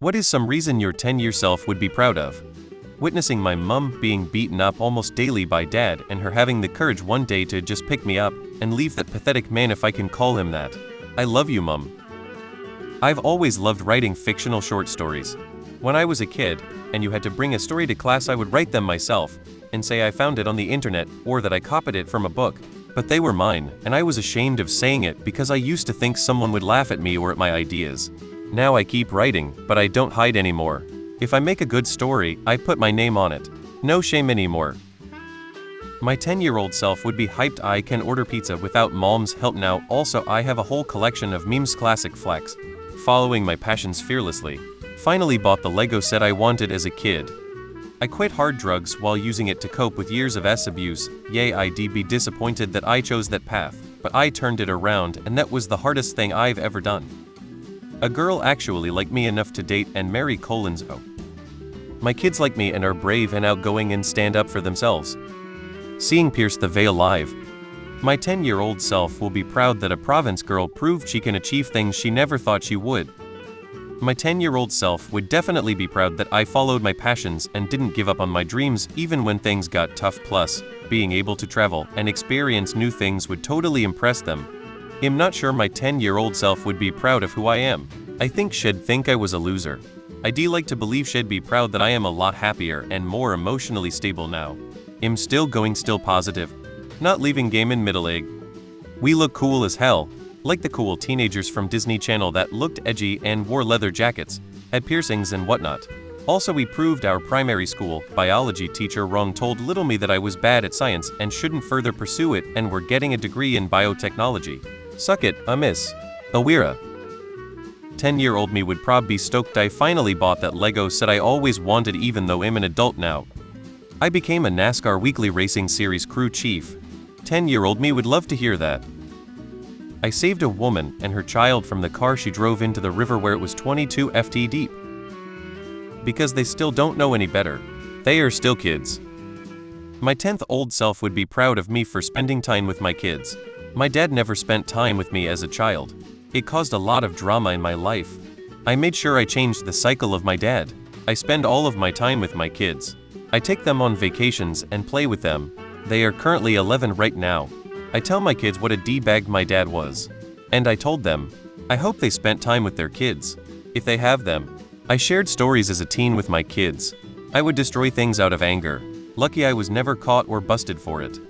What is some reason your 10-year self would be proud of? Witnessing my mum being beaten up almost daily by dad and her having the courage one day to just pick me up and leave that pathetic man, if I can call him that. I love you, Mum. I've always loved writing fictional short stories. When I was a kid, and you had to bring a story to class, I would write them myself and say I found it on the internet or that I copied it from a book. But they were mine, and I was ashamed of saying it because I used to think someone would laugh at me or at my ideas. Now I keep writing, but I don't hide anymore. If I make a good story, I put my name on it. No shame anymore. My 10-year-old self would be hyped I can order pizza without mom's help now. Also, I have a whole collection of memes, classic flex. Following my passions fearlessly. Finally bought the Lego set I wanted as a kid. I quit hard drugs while using it to cope with years of abuse. Yay, I'd be disappointed that I chose that path, but I turned it around, and that was the hardest thing I've ever done. A girl actually liked me enough to date and marry. Oh. My kids like me and are brave and outgoing and stand up for themselves. Seeing Pierce the Veil live. My 10-year-old self will be proud that a province girl proved she can achieve things she never thought she would. My 10-year-old self would definitely be proud that I followed my passions and didn't give up on my dreams even when things got tough. Plus, being able to travel and experience new things would totally impress them. I'm not sure my 10-year-old self would be proud of who I am. I think she'd think I was a loser. I'd like to believe she'd be proud that I am a lot happier and more emotionally stable now. I'm still going, still positive. Not leaving game in middle egg. We look cool as hell. Like the cool teenagers from Disney Channel that looked edgy and wore leather jackets, had piercings and whatnot. Also, we proved our primary school biology teacher wrong, told little me that I was bad at science and shouldn't further pursue it, and were getting a degree in biotechnology. Suck it, miss. Awira. 10-year-old me would prob be stoked I finally bought that Lego set I always wanted, even though I'm an adult now. I became a NASCAR weekly racing series crew chief. 10-year-old me would love to hear that. I saved a woman and her child from the car she drove into the river where it was 22 ft deep. Because they still don't know any better. They are still kids. My 10th-old self would be proud of me for spending time with my kids. My dad never spent time with me as a child. It caused a lot of drama in my life. I made sure I changed the cycle of my dad. I spend all of my time with my kids. I take them on vacations and play with them. They are currently 11 right now. I tell my kids what a D-bag my dad was. And I told them, I hope they spent time with their kids. If they have them. I shared stories as a teen with my kids. I would destroy things out of anger. Lucky I was never caught or busted for it.